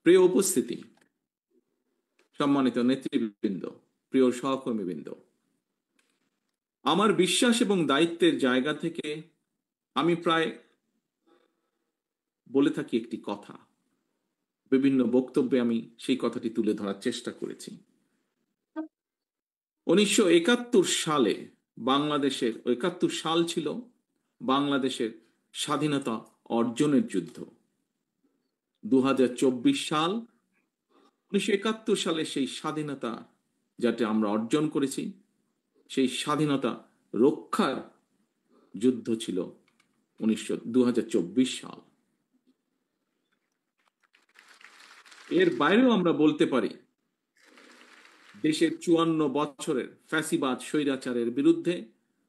প্রিয় উপস্থিতি, সম্মানিত নেতৃবৃন্দ, প্রিয় সহকর্মীবৃন্দ, আমার বিশ্বাস এবং দায়িত্বের জায়গা থেকে আমি প্রায় বলে থাকি একটি কথা। বিভিন্ন বক্তব্যে আমি সেই কথাটি তুলে ধরার চেষ্টা করেছি। 1971 সালে বাংলাদেশের 71 সাল ছিল বাংলাদেশের স্বাধীনতা অর্জনের যুদ্ধ। 2024 সাল 1971 সালে সেই স্বাধীনতা যাতে আমরা অর্জন করেছি, সেই স্বাধীনতা রক্ষার যুদ্ধ ছিল 2024 সাল। এর বাইরেও আমরা বলতে পারি দেশের 54 বছরের ফ্যাসিবাদ স্বৈরাচারের বিরুদ্ধে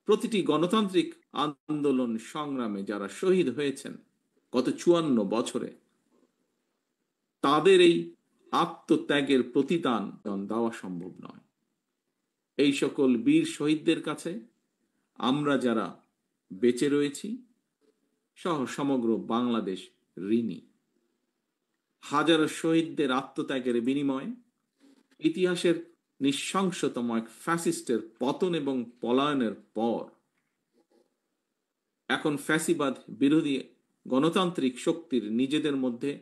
প্রতিটি গণতান্ত্রিক আন্দোলন সংগ্রামে যারা শহীদ হয়েছেন গত 54 বছরে, তাদের এই আত্মত্যাগের প্রতিদান দেওয়া সম্ভব নয়। এই সকল বীর শহীদদের কাছে আমরা যারা বেঁচে রয়েছি সহ সমগ্র বাংলাদেশ ঋণী। হাজারো শহীদদের আত্মত্যাগের বিনিময়ে ইতিহাসের নৃশংসতম এক ফ্যাসিস্টের পতন এবং পলায়নের পর এখন ফ্যাসিবাদ বিরোধী গণতান্ত্রিক শক্তির নিজেদের মধ্যে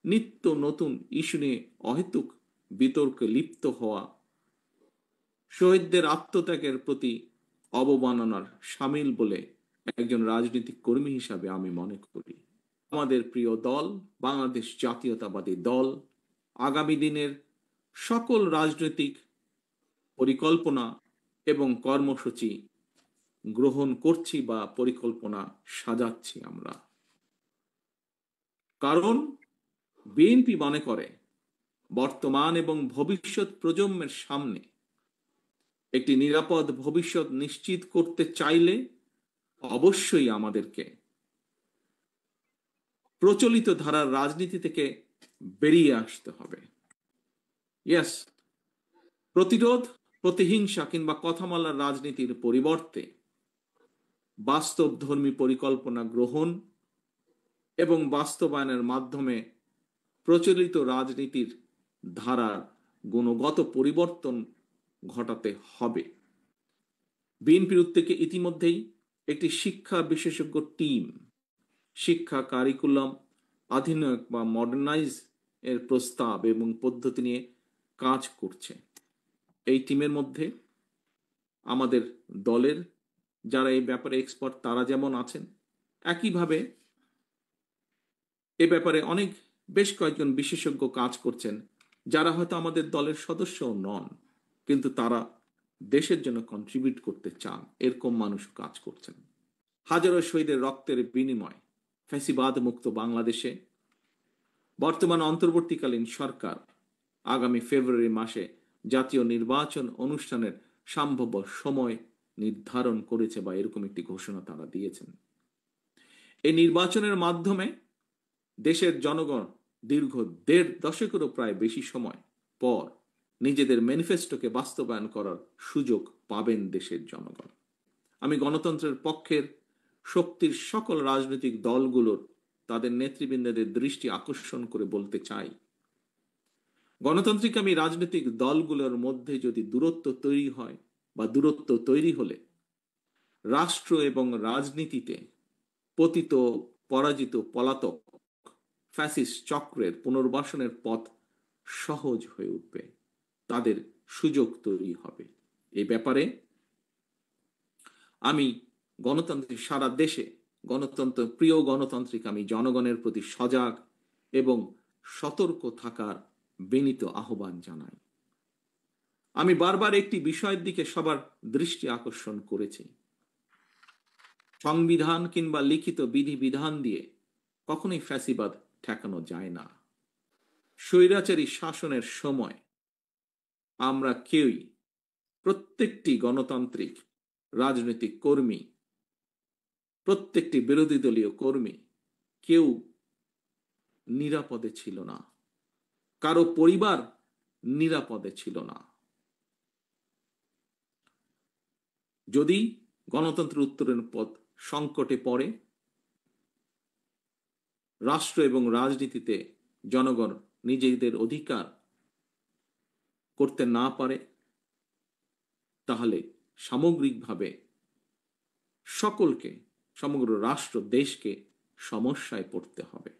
নিত্য নতুন ইস্যু নিয়ে অহেতুক বিতর্কে লিপ্ত হওয়া শহীদদের আত্মত্যাগের প্রতি অবমাননার শামিল বলে একজন রাজনৈতিক কর্মী হিসাবে আমি মনে করি। আমাদের প্রিয় দল বাংলাদেশ জাতীয়তাবাদী দল আগামী দিনের সকল রাজনৈতিক পরিকল্পনা এবং কর্মসূচি গ্রহণ করছি বা পরিকল্পনা সাজাচ্ছি আমরা। কারণ বিএনপি মনে করে বর্তমান এবং ভবিষ্যৎ প্রজন্মের সামনে একটি নিরাপদ ভবিষ্যৎ নিশ্চিত করতে চাইলে অবশ্যই আমাদেরকে প্রচলিত ধারার রাজনীতি থেকে বেরিয়ে আসতে হবে। ইয়েস, প্রতিরোধ, প্রতিহিংসা কিংবা কথা বলার রাজনীতির পরিবর্তে বাস্তবধর্মী পরিকল্পনা গ্রহণ এবং বাস্তবায়নের মাধ্যমে প্রচলিত রাজনীতির ধারার গুণগত পরিবর্তন ঘটাতে হবে। বিএনপির উদ্যোগে ইতিমধ্যেই একটি শিক্ষা বিশেষজ্ঞ টিম শিক্ষা কারিকুলাম আধুনিক বা মডার্নাইজ এর প্রস্তাব এবং পদ্ধতি নিয়ে কাজ করছে। এই টিমের মধ্যে আমাদের দলের যারা এই ব্যাপারে এক্সপার্ট তারা যেমন আছেন, একইভাবে এ ব্যাপারে বেশ কয়েকজন বিশেষজ্ঞ কাজ করছেন যারা হয়তো আমাদের দলের সদস্যও নন, কিন্তু তারা দেশের জন্য কন্ট্রিবিউট করতে চান, এরকম মানুষ কাজ করছেন। হাজারো শহীদের রক্তের বিনিময় ফ্যাসিবাদ মুক্ত বাংলাদেশে বর্তমান অন্তর্বর্তীকালীন সরকার আগামী ফেব্রুয়ারি মাসে জাতীয় নির্বাচন অনুষ্ঠানের সম্ভাব্য সময় নির্ধারণ করেছে বা এরকম একটি ঘোষণা তারা দিয়েছেন। এই নির্বাচনের মাধ্যমে দেশের জনগণ দীর্ঘ 1.5 দশকেরও প্রায় বেশি সময় পর নিজেদের ম্যানিফেস্টোকে বাস্তবায়ন করার সুযোগ পাবেন দেশের জনগণ। আমি গণতন্ত্রের পক্ষের শক্তির সকল রাজনৈতিক দলগুলোর তাদের নেতৃবৃন্দদের দৃষ্টি আকর্ষণ করে বলতে চাই, গণতান্ত্রিক আমি রাজনৈতিক দলগুলোর মধ্যে যদি দূরত্ব তৈরি হয় বা দূরত্ব তৈরি হলে রাষ্ট্র এবং রাজনীতিতে পতিত পরাজিত পলাতক ফ্যাসিস্ট চক্রের পুনর্বাসনের পথ সহজ হয়ে উঠবে, তাদের সুযোগ তৈরি হবে। এই ব্যাপারে আমি গণতান্ত্রিক সারা দেশে গণতন্ত্র প্রিয় গণতান্ত্রিক আমি জনগণের প্রতি সজাগ এবং সতর্ক থাকার বিনীত আহ্বান জানাই। আমি বারবার একটি বিষয়ের দিকে সবার দৃষ্টি আকর্ষণ করেছি, সংবিধান কিংবা লিখিত বিধিবিধান দিয়ে কখনোই ফ্যাসিবাদ ঠেকানো যায় না। স্বৈরাচারী শাসনের সময় আমরা কেউই, প্রত্যেকটি গণতান্ত্রিক রাজনৈতিক কর্মী, প্রত্যেকটি বিরোধী দলীয় কর্মী কেউ নিরাপদে ছিল না, কারো পরিবার নিরাপদে ছিল না। যদি গণতন্ত্রের উত্তরণের পথ সংকটে পড়ে, রাষ্ট্র এবং রাজনীতিতে জনগণ নিজেদের অধিকার করতে না পারে, তাহলে সামগ্রিকভাবে সকলকে, সমগ্র রাষ্ট্র দেশকে সমস্যায় পড়তে হবে।